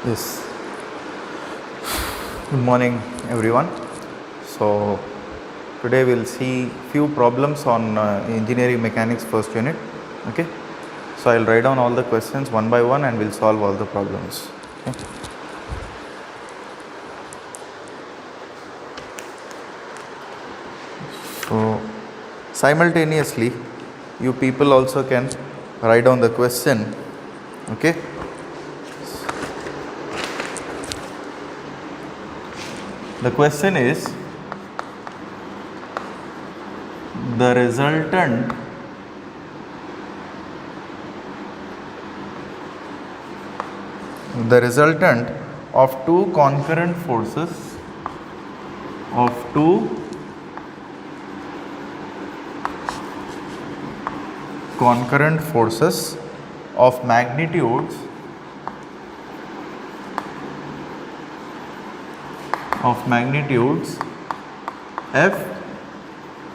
Yes. Good morning, everyone. So today we'll see few problems on engineering mechanics first unit. Okay. So I'll write down all the questions one by one and we'll solve all the problems. Okay. So simultaneously, you people also can write down the question. Okay. The question is, the resultant of two concurrent forces of magnitudes F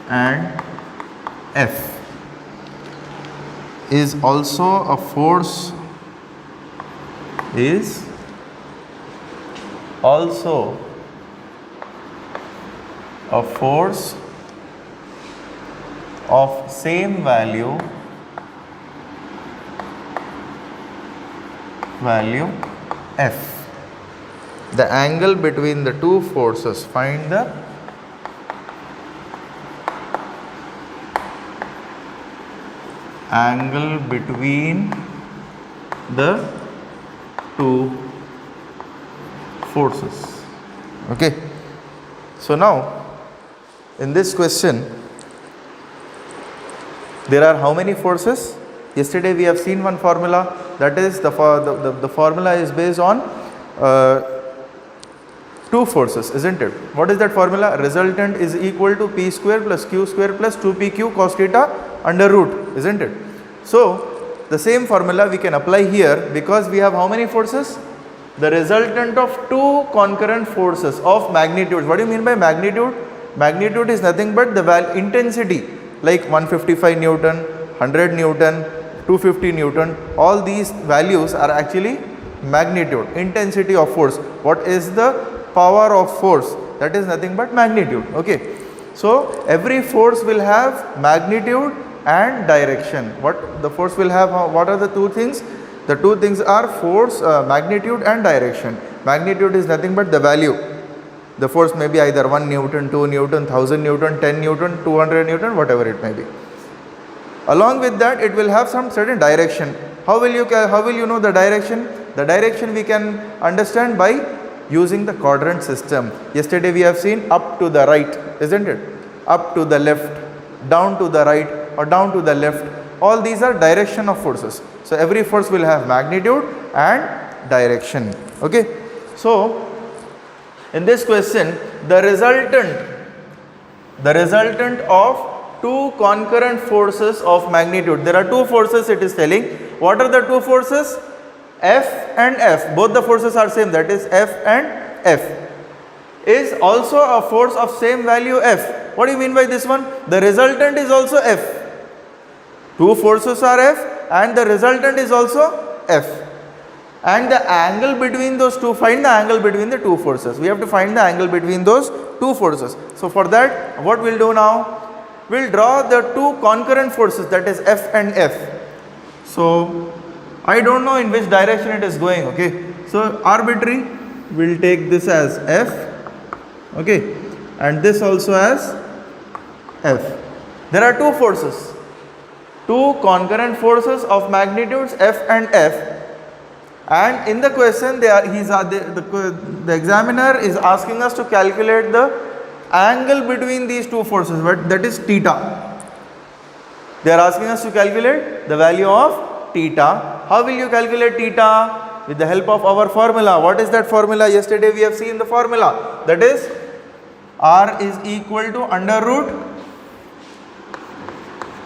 and F is also a force of same value F. The angle between the two forces, find the angle between the two forces. Okay. So now in this question there are how many forces? Yesterday we have seen one formula, that is the formula is based on two forces, isn't it? What is that formula? Resultant is equal to P square plus Q square plus 2PQ cos theta under root, isn't it? So the same formula we can apply here, because we have how many forces? The resultant of two concurrent forces of magnitudes. What do you mean by magnitude? Magnitude is nothing but the intensity, like 155 Newton, 100 Newton, 250 Newton. All these values are actually magnitude, intensity of force. What is the power of force? That is nothing but magnitude. Okay. So every force will have magnitude and direction. What the force will have? What are the two things? The two things are force, magnitude and direction. Magnitude is nothing but the value. The force may be either 1 Newton, 2 Newton, 1000 Newton, 10 Newton, 200 Newton, whatever it may be. Along with that, it will have some certain direction. How will you know the direction? The direction we can understand by using the quadrant system. Yesterday we have seen up to the right, isn't it? Up to the left, down to the right, or down to the left. All these are direction of forces. So every force will have magnitude and direction. Okay. So in this question, the resultant of two concurrent forces of magnitude. There are two forces it is telling. What are the two forces? F and F. Both the forces are same, that is F and F. Is also a force of same value F. What do you mean by this one? The resultant is also F. Two forces are F and the resultant is also F. And the angle between those two, find the angle between the two forces. We have to find the angle between those two forces. So for that, what we'll do now? We'll draw the two concurrent forces, that is F and F. So I don't know in which direction it is going. Okay. So arbitrary, we'll take this as F. Okay. And this also as F. There are two forces. Two concurrent forces of magnitudes F and F, and in the question the examiner is asking us to calculate the angle between these two forces, but that is theta. They are asking us to calculate the value of theta. How will you calculate theta? With the help of our formula. What is that formula? Yesterday we have seen the formula, that is R is equal to under root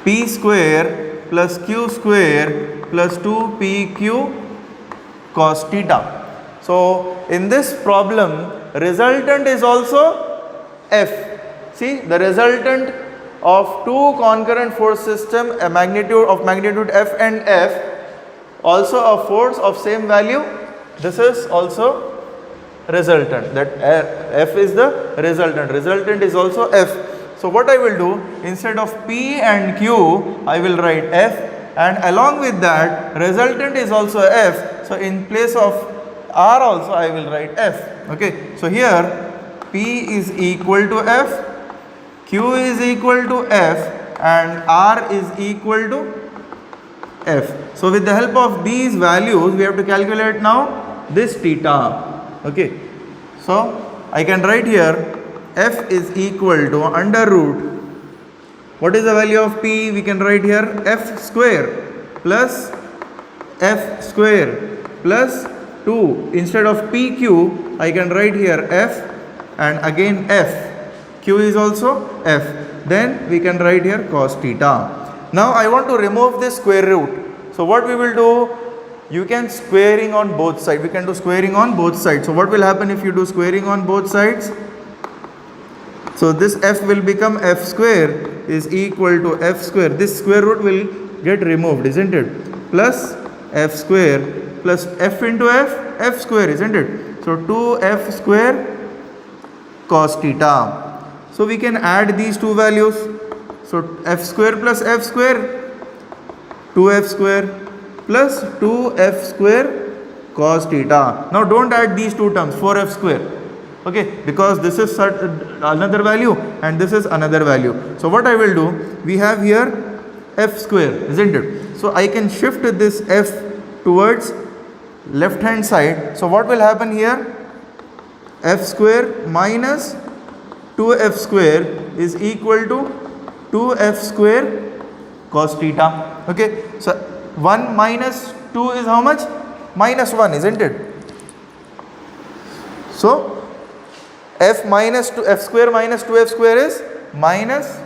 P square plus Q square plus 2PQ cos theta. So in this problem, resultant is also F. See, the resultant of two concurrent force system, a magnitude F and F, also a force of same value this is also resultant, that f is the resultant is also f. So what I will do, instead of p and q, I will write f, and along with that resultant is also f, so in place of r also I will write f. Okay, so here p is equal to f, q is equal to f, and r is equal to f. So with the help of these values we have to calculate now this theta. Okay, so I can write here f is equal to under root, what is the value of p? We can write here f square plus f square plus 2. Instead of pq I can write here f and again f, q is also f, then we can write here cos theta. Now I want to remove this square root. So what we will do, you can squaring on both sides, we can do squaring on both sides. So what will happen if you do squaring on both sides? So this f will become f square is equal to f square, this square root will get removed, isn't it? Plus f square plus f into f square, isn't it? So 2f square cos theta. So we can add these two values. So f square plus f square, 2f square plus 2f square cos theta. Now don't add these two terms, 4f square. Okay, because this is another value and this is another value. So what I will do, we have here f square, isn't it? So I can shift this f towards left hand side. So what will happen here? F square minus 2f square is equal to 2f square cos theta. Okay, so 1 minus 2 is how much? Minus 1, isn't it? So f minus 2, f square minus 2f square is minus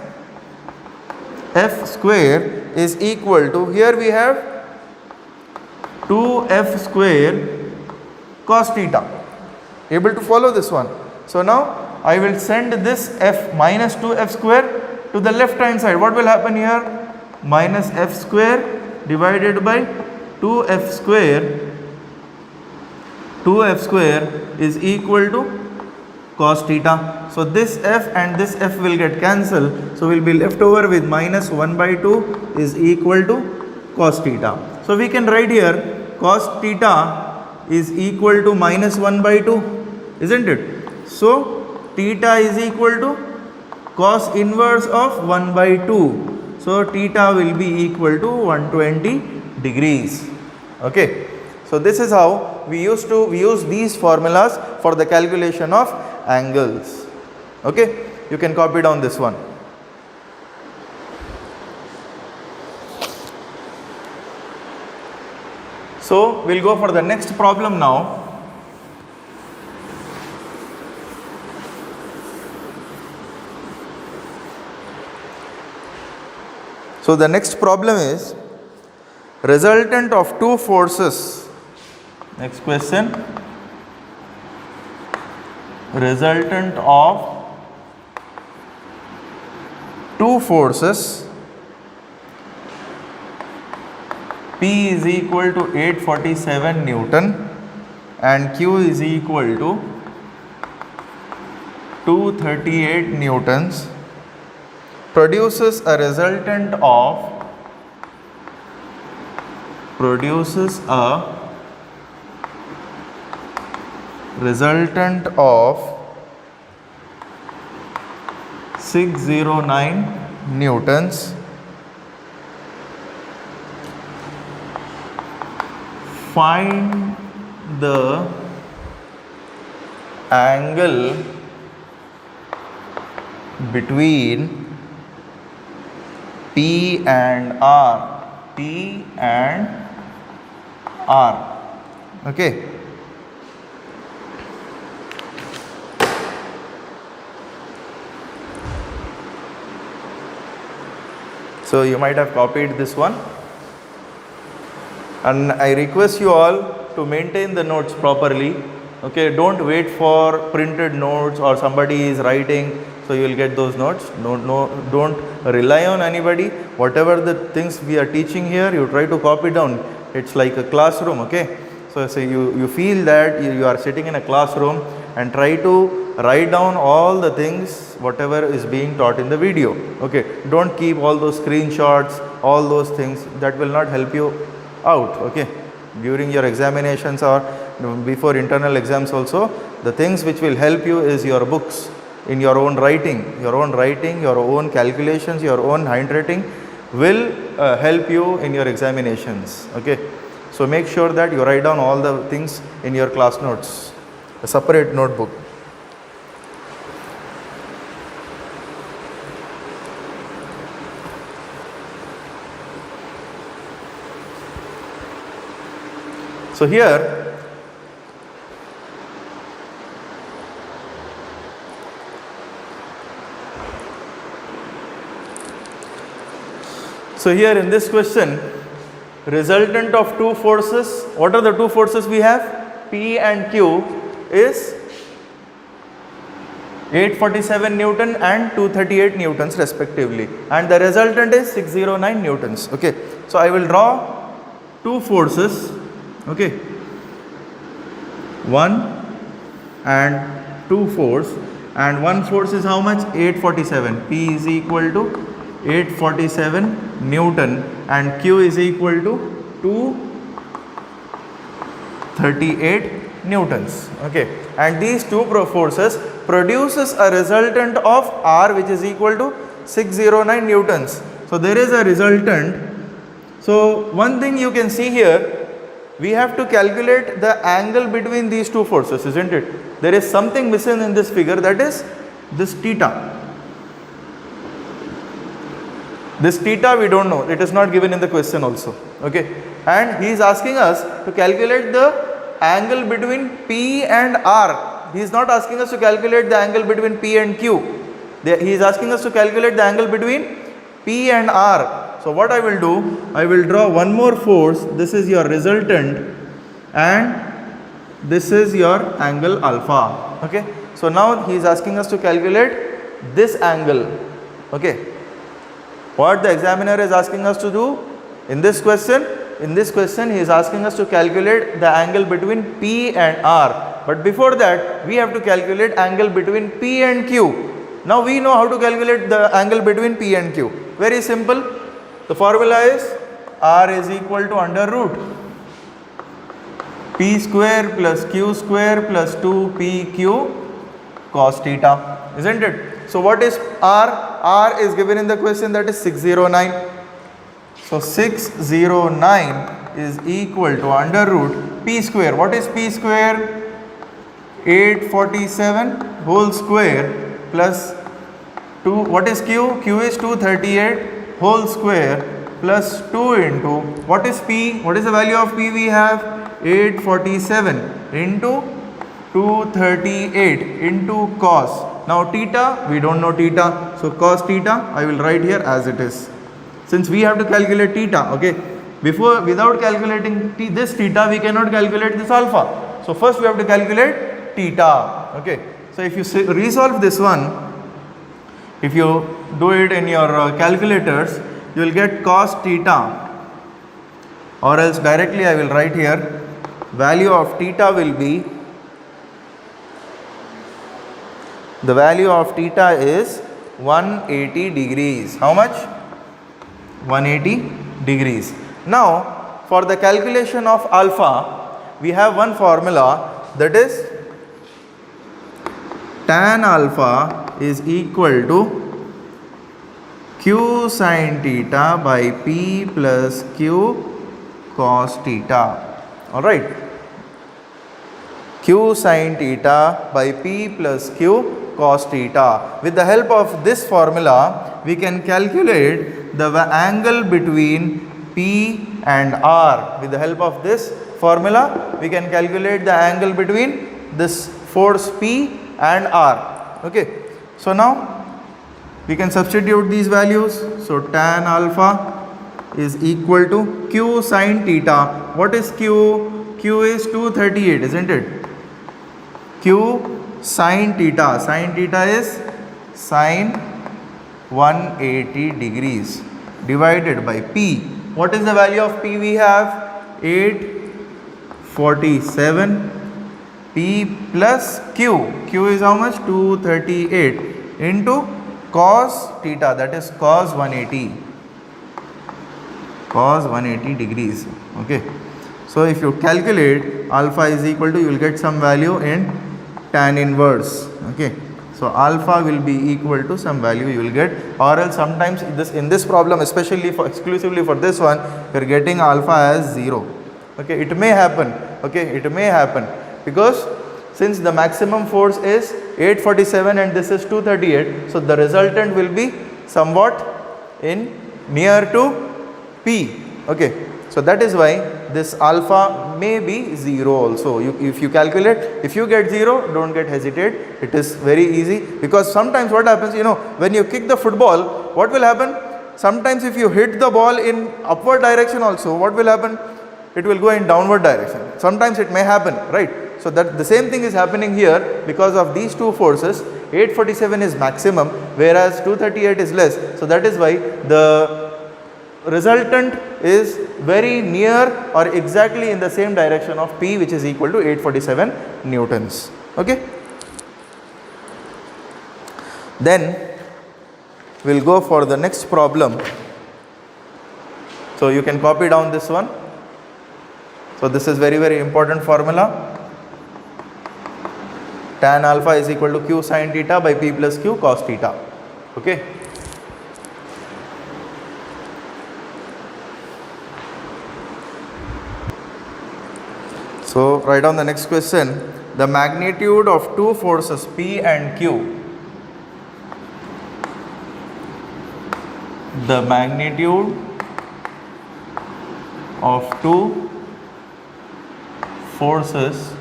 f square is equal to, here we have 2f square cos theta. Able to follow this one? So now I will send this f minus 2f square to the left hand side. What will happen here? Minus f square divided by 2f square. 2f square is equal to cos theta. So this f and this f will get cancelled. So we will be left over with minus 1 by 2 is equal to cos theta. So we can write here cos theta is equal to minus 1 by 2, isn't it? So theta is equal to cos inverse of 1 by 2. So theta will be equal to 120 degrees. Okay. So this is how we use these formulas for the calculation of angles. Okay, you can copy down this one. So we'll go for the next problem now. So the next problem is resultant of two forces. Next question. Resultant of two forces, P is equal to 847 Newton and Q is equal to 238 Newtons, produces a resultant of 609 Newtons. Find the angle between P and R. P and R. Okay. So you might have copied this one, and I request you all to maintain the notes properly. Okay, don't wait for printed notes or somebody is writing, so you will get those notes. Don't rely on anybody. Whatever the things we are teaching here, you try to copy down. It's like a classroom. Okay, So you feel that you are sitting in a classroom and try to write down all the things, whatever is being taught in the video. Okay, don't keep all those screenshots, all those things, that will not help you out. Okay, during your examinations or before internal exams also, the things which will help you is your books, in your own writing, your own calculations, your own handwriting will help you in your examinations. Okay, so make sure that you write down all the things in your class notes, a separate notebook. So here in this question, resultant of two forces, what are the two forces we have? P and Q is 847 Newton and 238 Newtons respectively, and the resultant is 609 Newtons. Okay, so I will draw two forces. Okay, 1 and 2 force, and one force is how much? 847. P is equal to 847 Newton and Q is equal to 238 Newtons. Okay, and these two forces produces a resultant of R which is equal to 609 Newtons. So there is a resultant. So one thing you can see here, we have to calculate the angle between these two forces, isn't it? There is something missing in this figure, that is this theta. This theta we don't know, it is not given in the question also. Okay, and he is asking us to calculate the angle between P and R. He is not asking us to calculate the angle between P and Q. He is asking us to calculate the angle between P and R. So what I will do, I will draw one more force. This is your resultant and this is your angle alpha. Okay, so now he is asking us to calculate this angle. Okay, what the examiner is asking us to do in this question, he is asking us to calculate the angle between P and R. But before that, we have to calculate angle between P and Q. Now we know how to calculate the angle between P and Q. Very simple. The formula is R is equal to under root P square plus Q square plus 2PQ cos theta, isn't it? So what is R? R is given in the question, that is 609. So 609 is equal to under root P square. What is P square? 847 whole square plus 2. What is Q? Q is 238 whole square plus 2 into, what is P? What is the value of P we have? 847 into 238 into cos. Now theta, we don't know theta, so cos theta I will write here as it is. Since we have to calculate theta, okay, without calculating this theta, we cannot calculate this alpha. So first we have to calculate theta. Okay, so if you resolve this one, if you do it in your calculators, you will get cos theta, or else directly I will write here, value of theta will be, the value of theta is 180 degrees. How much? 180 degrees. Now for the calculation of alpha, we have one formula, that is tan alpha is equal to Q sin theta by P plus Q cos theta. Alright, Q sin theta by P plus Q cos theta. With the help of this formula, we can calculate the angle between P and R. With the help of this formula, we can calculate the angle between this force P and R. Okay, so now we can substitute these values. So tan alpha is equal to Q sin theta. What is Q? Q is 238, isn't it? Q sin theta. Sin theta is sin 180 degrees divided by P. What is the value of P we have? 47 P plus Q. Q is how much? 238 into cos theta, that is cos 180. Cos 180 degrees. Okay. So if you calculate alpha is equal to, you will get some value in tan inverse. Okay. So alpha will be equal to some value you will get, or else sometimes in this problem, especially for exclusively for this one, you are getting alpha as 0. Okay, it may happen. Okay, it may happen because since the maximum force is 847 and this is 238, so the resultant will be somewhat in near to P. Okay, so that is why this alpha may be 0 also. If you calculate, if you get 0, don't get hesitate. It is very easy, because sometimes what happens, when you kick the football, what will happen? Sometimes if you hit the ball in upward direction also, what will happen? It will go in downward direction. Sometimes it may happen, right? So that the same thing is happening here because of these two forces. 847 is maximum, whereas 238 is less. So that is why the resultant is very near or exactly in the same direction of P, which is equal to 847 newtons. Okay. Then we will go for the next problem. So you can copy down this one. So this is very, very important formula. Tan alpha is equal to Q sin theta by P plus Q cos theta. Okay. So write down the next question. The magnitude of two forces P and Q. The magnitude of two forces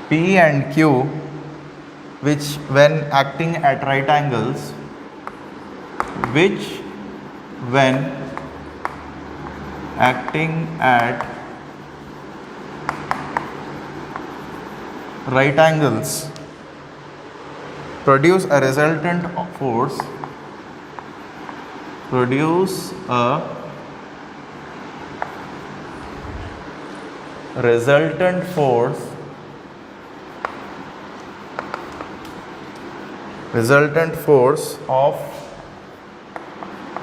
P and Q, which when acting at right angles, produce a resultant force, resultant force of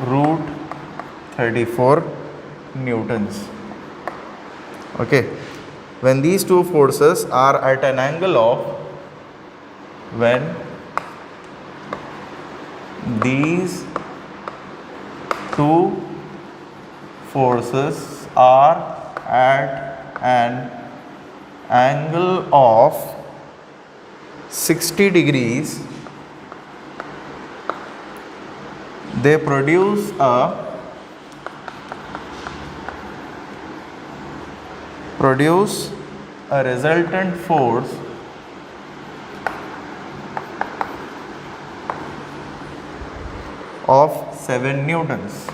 root 34 newtons. Okay, when these two forces are at an angle of, when these two forces are at an angle of 60 degrees, they produce a resultant force of 7 newtons.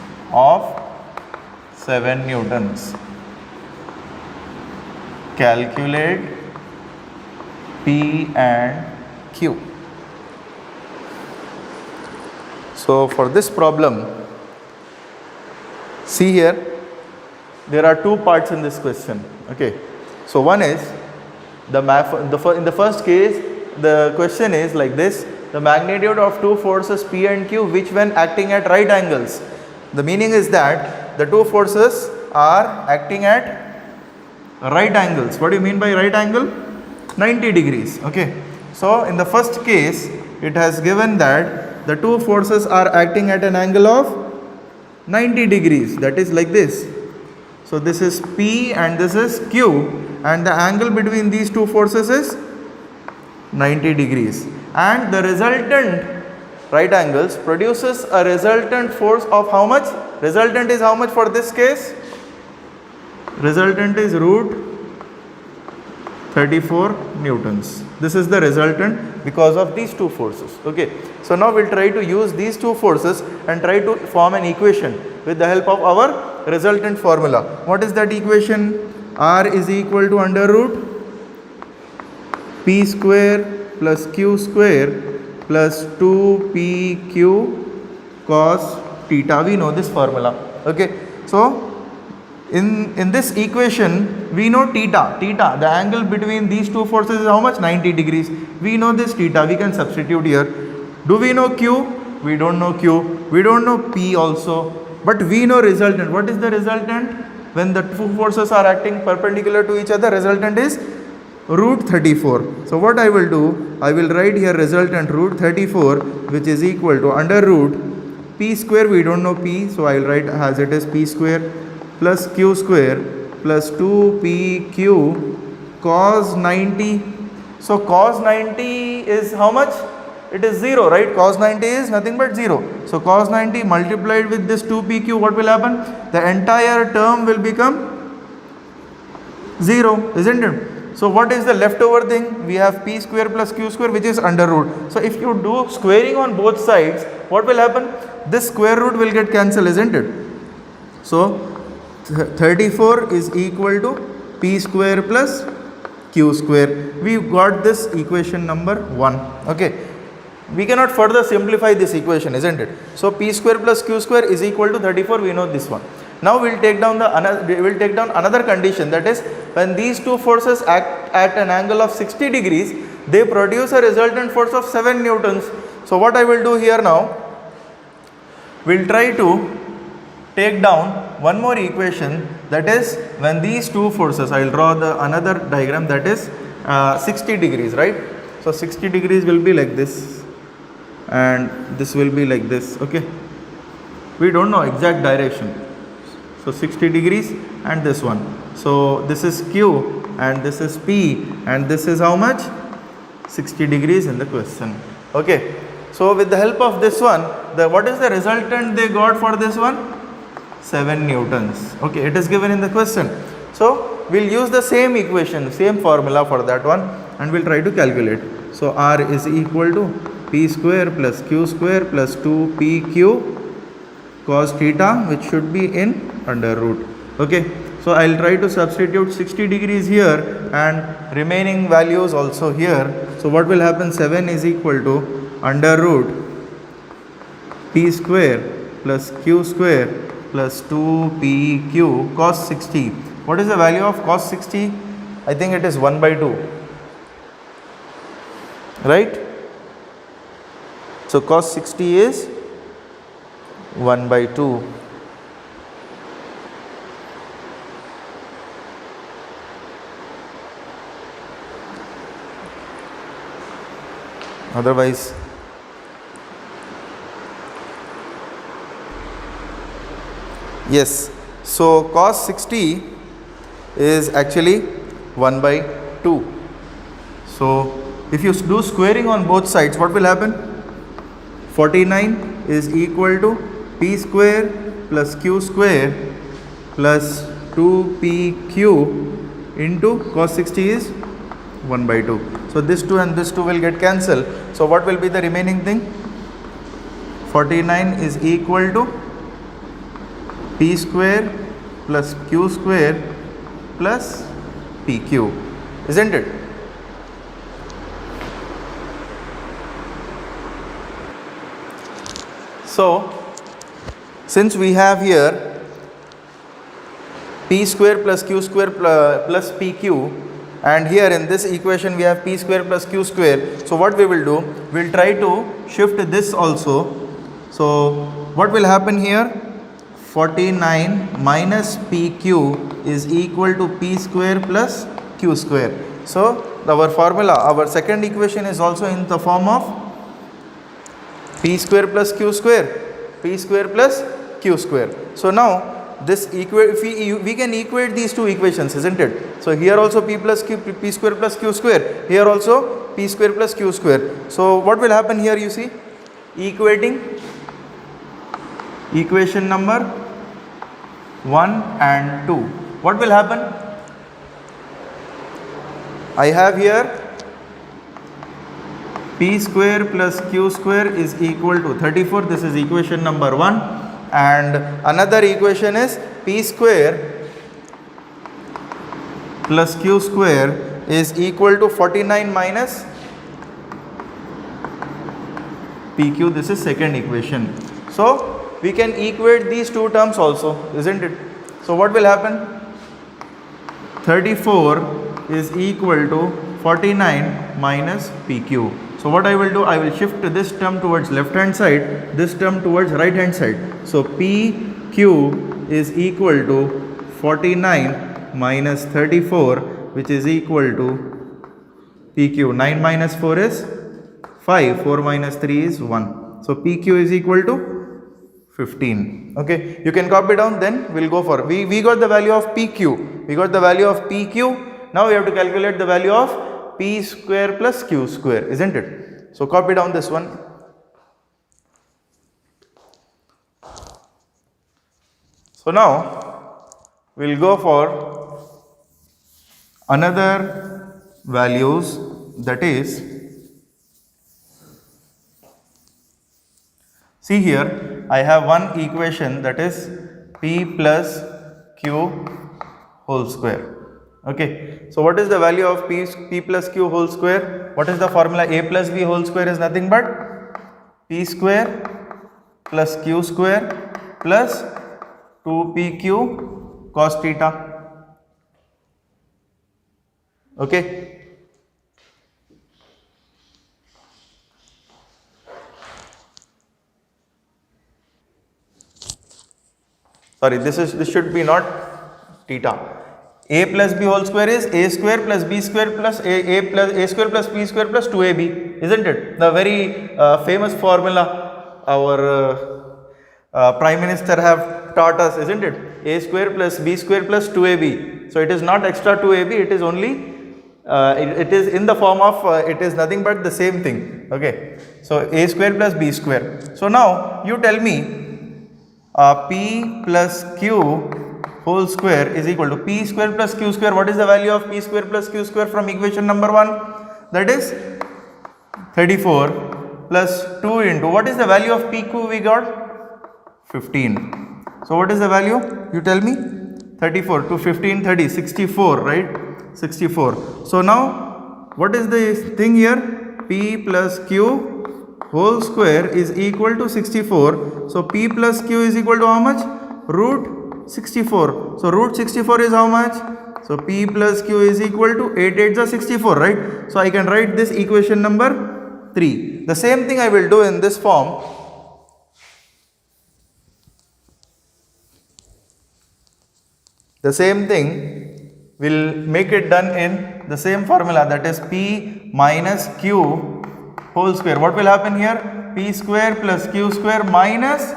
Calculate P and Q. So for this problem, see here, there are two parts in this question. Okay, so one is in the first case, the question is like this: the magnitude of two forces P and Q, which when acting at right angles. The meaning is that the two forces are acting at right angles. What do you mean by right angle? 90 degrees. Okay, so in the first case, it has given that the two forces are acting at an angle of 90 degrees, that is like this. So this is P and this is Q, and the angle between these two forces is 90 degrees, and the resultant right angles produces a resultant force of how much? Resultant is how much for this case? Resultant is root 34 newtons. This is the resultant because of these two forces. Okay, so now we'll try to use these two forces and try to form an equation with the help of our resultant formula. What is that equation? R is equal to under root P square plus Q square plus 2PQ cos theta. We know this formula. Okay, so In this equation, we know theta, the angle between these two forces is how much? 90 degrees. We know this theta, we can substitute here. Do we know Q? We don't know Q. We don't know P also. But we know resultant. What is the resultant? When the two forces are acting perpendicular to each other, resultant is root 34. So what I will do, I will write here resultant root 34, which is equal to under root P square. We don't know P, so I will write as it is P square plus Q square plus 2PQ cos 90. So cos 90 is how much? It is 0, right? Cos 90 is nothing but 0. So cos 90 multiplied with this 2PQ, what will happen? The entire term will become 0, isn't it? So what is the leftover thing? We have P square plus Q square, which is under root. So if you do squaring on both sides, what will happen? This square root will get cancelled, isn't it? So 34 is equal to P square plus Q square. We got this equation number 1. Okay. We cannot further simplify this equation, isn't it? So P square plus Q square is equal to 34. We know this one. Now we'll take down another condition, that is when these two forces act at an angle of 60 degrees, they produce a resultant force of 7 newtons. So what I will do here now, we'll try to take down one more equation, that is when these two forces, I will draw another diagram, that is 60 degrees, right? So 60 degrees will be like this and this will be like this. Okay, we don't know exact direction. So 60 degrees and this one. So this is Q and this is P and this is how much? 60 degrees in the question. Okay, so with the help of this one, what is the resultant they got for this one? 7 newtons. Okay, it is given in the question. So we'll use the same equation, same formula for that one, and we'll try to calculate. So R is equal to P square plus Q square plus 2PQ cos theta, which should be in under root. Okay, so I'll try to substitute 60 degrees here and remaining values also here. So what will happen? 7 is equal to under root P square plus Q square plus 2PQ cos 60. What is the value of cos 60? I think it is 1 by 2, right? So cos 60 is 1 by 2. Otherwise, yes, so cos 60 is actually 1 by 2. So if you do squaring on both sides, what will happen? 49 is equal to P square plus Q square plus 2PQ into cos 60 is 1 by 2. So this 2 and this 2 will get cancelled. So what will be the remaining thing? 49 is equal to P square plus Q square plus PQ, isn't it? So since we have here P square plus Q square plus PQ, and here in this equation we have P square plus Q square, so what we will do, we will try to shift this also. So what will happen here? 49 minus PQ is equal to P square plus Q square. So our formula, our second equation is also in the form of P square plus Q square, P square plus Q square. So now this we can equate these two equations, isn't it? So here also P plus Q, P square plus Q square, here also P square plus Q square. So what will happen here, you see, equating equation number 1 and 2. What will happen? I have here P square plus Q square is equal to 34. This is equation number 1. And another equation is P square plus Q square is equal to 49 minus PQ. This is second equation. So we can equate these two terms also, isn't it? So what will happen? 34 is equal to 49 minus PQ. So what I will do, I will shift this term towards left hand side, this term towards right hand side. So PQ is equal to 49 minus 34, which is equal to PQ. 9 minus 4 is 5, 4 minus 3 is 1. So PQ is equal to 15. Okay, you can copy down, then we'll go for, we got the value of PQ, we got the value of PQ. Now we have to calculate the value of P square plus Q square, isn't it? So copy down this one. So now we'll go for another values, that is, see here, I have one equation, that is P plus Q whole square. Okay, so what is the value of P plus Q whole square? What is the formula? A plus B whole square is nothing but P square plus Q square plus 2PQ cos theta. Okay. Sorry, this should be not theta. A plus B whole square is A square plus B square plus A square plus B square plus 2AB, isn't it? The very famous formula our Prime Minister have taught us, isn't it? A square plus B square plus 2AB. So it is not extra 2AB, it is only, it is in the form of, it is nothing but the same thing. Okay. So A square plus B square. So now you tell me, P plus Q whole square is equal to P square plus Q square. What is the value of P square plus Q square from equation number 1? That is 34 plus 2 into, what is the value of PQ we got? 15. So what is the value? You tell me. 34 to 15, 30, 64, right? 64. So now what is the thing here? P plus Q whole square is equal to 64. So P plus Q is equal to how much? Root 64. So root 64 is how much? So P plus Q is equal to 8 8 is 64, right? So I can write this equation number 3. The same thing I will do in this form. The same thing will make it done in the same formula, that is P minus Q whole square. What will happen here? P square plus Q square minus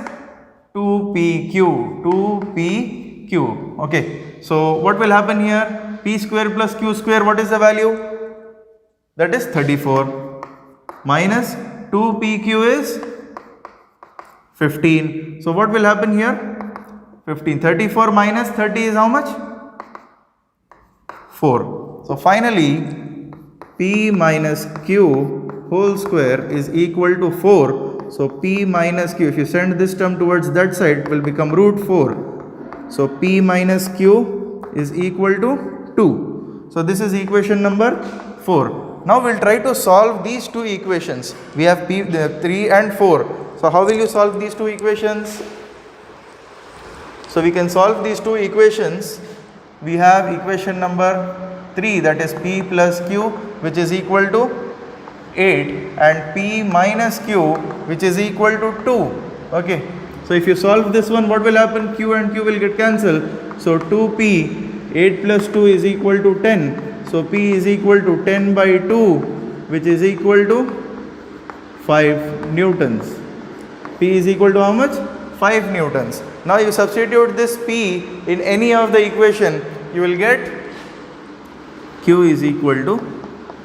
2PQ. 2PQ. Okay. So what will happen here? P square plus Q square, what is the value? That is 34. Minus 2PQ is 15. So what will happen here? 15. 34 minus 30 is how much? 4. So finally, P minus Q whole square is equal to 4. So P minus Q, if you send this term towards that side, it will become root 4. So P minus Q is equal to 2. So this is equation number 4. Now we'll try to solve these two equations. We have P 3 and 4. So how will you solve these two equations? So we can solve these two equations. We have equation number 3, that is P plus Q, which is equal to 8, and P minus Q, which is equal to 2. Okay. So if you solve this one, what will happen? Q and Q will get cancelled. So 2P, 8 plus 2 is equal to 10. So P is equal to 10 by 2, which is equal to 5 newtons. P is equal to how much? 5 newtons. Now you substitute this P in any of the equation, you will get Q is equal to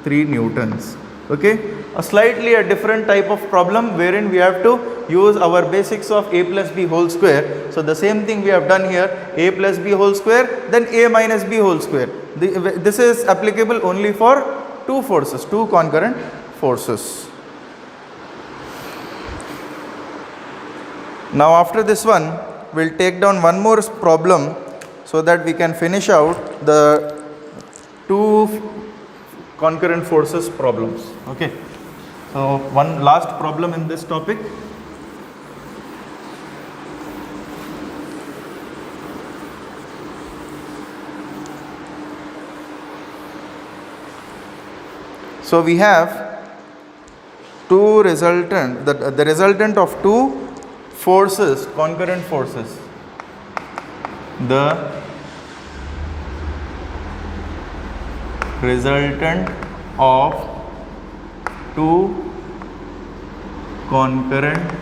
3 newtons. Okay, a slightly a different type of problem wherein we have to use our basics of A plus B whole square. So the same thing we have done here, A plus B whole square, then A minus B whole square. This is applicable only for two forces, two concurrent forces. Now after this one, we'll take down one more problem so that we can finish out the two concurrent forces problems. Okay. So one last problem in this topic. So we have two resultant, the resultant of two forces, concurrent forces. The resultant of two concurrent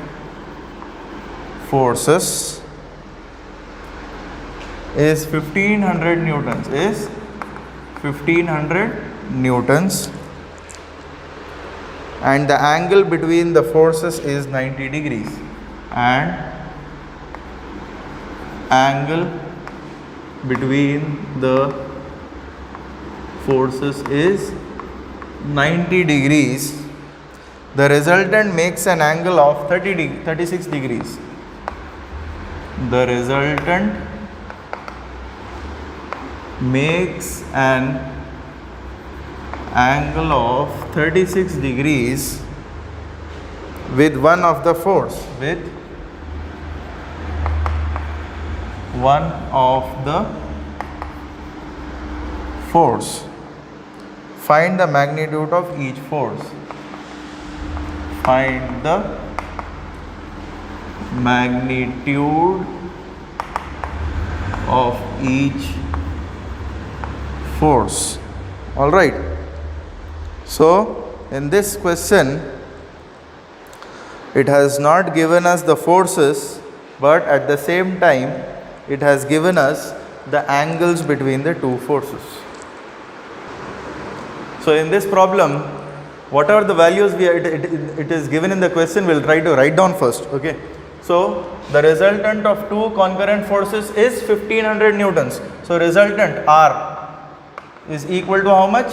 forces is 1500 newtons, is 1500 newtons, and the angle between the forces is 90 degrees, and angle between the forces is 90 degrees. The resultant makes an angle of 36 degrees. The resultant makes an angle of 36 degrees with one of the force, with one of the force. Find the magnitude of each force. Find the magnitude of each force. All right. So in this question, it has not given us the forces, but at the same time it has given us the angles between the two forces. So in this problem, whatever the values it is given in the question, we'll try to write down first. Okay. So the resultant of two concurrent forces is 1500 newtons. So resultant R is equal to how much?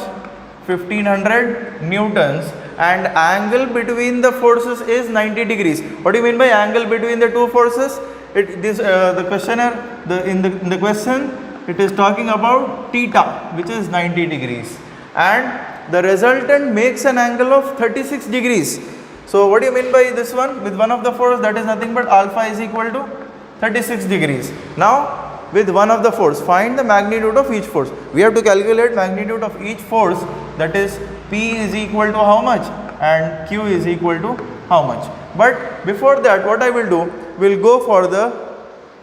1500 newtons, and angle between the forces is 90 degrees. What do you mean by angle between the two forces? The questioner, in the question, it is talking about theta, which is 90 degrees, and the resultant makes an angle of 36 degrees. So what do you mean by this one? With one of the force, that is nothing but alpha is equal to 36 degrees. Now with one of the force, find the magnitude of each force. We have to calculate magnitude of each force, that is P is equal to how much and Q is equal to how much. But before that, what I will do, we'll go for the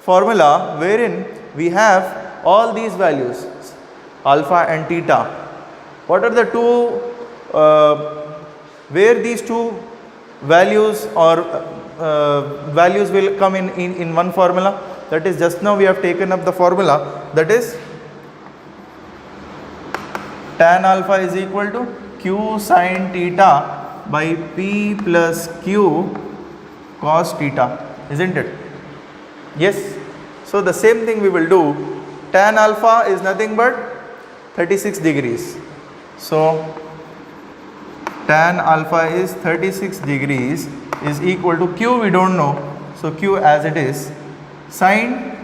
formula wherein we have all these values, alpha and theta. What are the two, where these two values or values will come in one formula? That is, just now we have taken up the formula, that is tan alpha is equal to Q sin theta by P plus Q cos theta, isn't it? Yes. So the same thing we will do. Tan alpha is nothing but 36 degrees. So tan alpha is 36 degrees is equal to Q, we don't know. So Q as it is, sin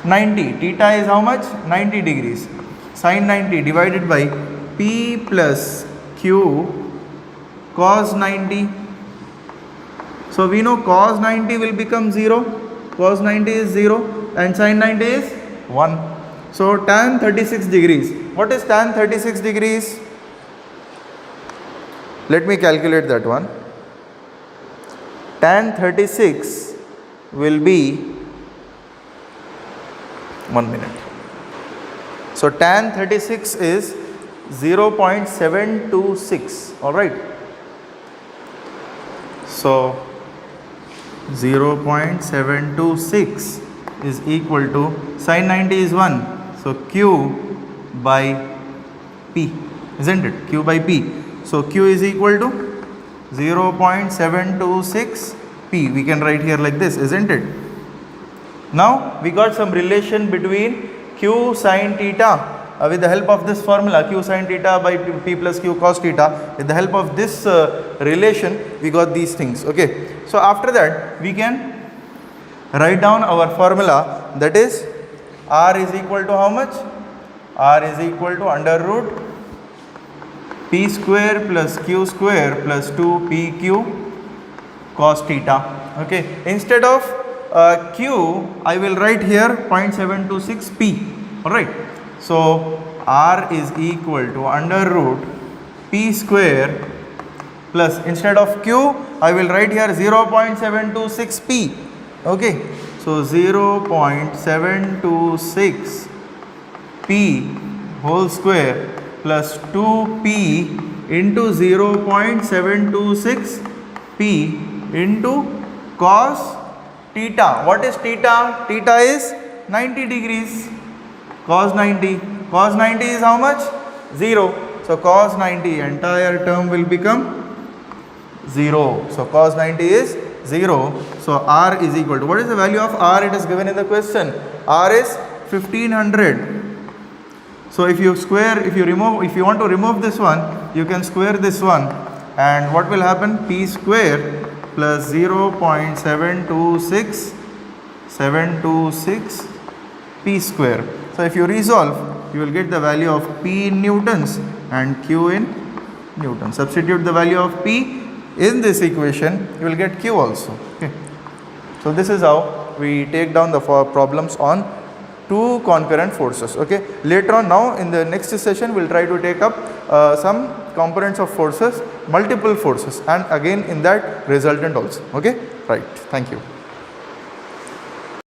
90, theta is how much? 90 degrees. Sin 90 divided by P plus Q cos 90. So we know cos 90 will become 0, cos 90 is 0 and sin 90 is 1. So tan 36 degrees. What is tan 36 degrees? Let me calculate that one. Tan 36 will be, 1 minute. So tan 36 is 0.726, alright. So 0.726 is equal to, sin 90 is 1, so Q by P, isn't it? Q by P. So Q is equal to 0.726 P. We can write here like this, isn't it? Now we got some relation between Q sin theta with the help of this formula, Q sin theta by P plus Q cos theta. With the help of this relation, we got these things. Okay. So after that, we can write down our formula, that is R is equal to how much? R is equal to under root P square plus Q square plus 2PQ cos theta. Okay. Instead of Q, I will write here 0.726 P. Alright. So R is equal to under root P square plus, instead of Q, I will write here 0.726 P. Okay, so 0.726 P whole square plus 2P into 0.726 P into cos theta. What is theta? Theta is 90 degrees. Cos 90. Cos 90 is how much? 0. So cos 90 entire term will become 0. So cos 90 is 0. So R is equal to, what is the value of R? It is given in the question. R is 1500. So if you square, if you want to remove this one, you can square this one, and what will happen? P square plus 0.726 P square. So if you resolve, you will get the value of P in newtons and Q in newtons. Substitute the value of P in this equation, you will get Q also. Okay. So this is how we take down the problems on two concurrent forces. Okay. Later on, now in the next session, we will try to take up some components of forces, multiple forces, and again in that resultant also. Okay. Right. Thank you.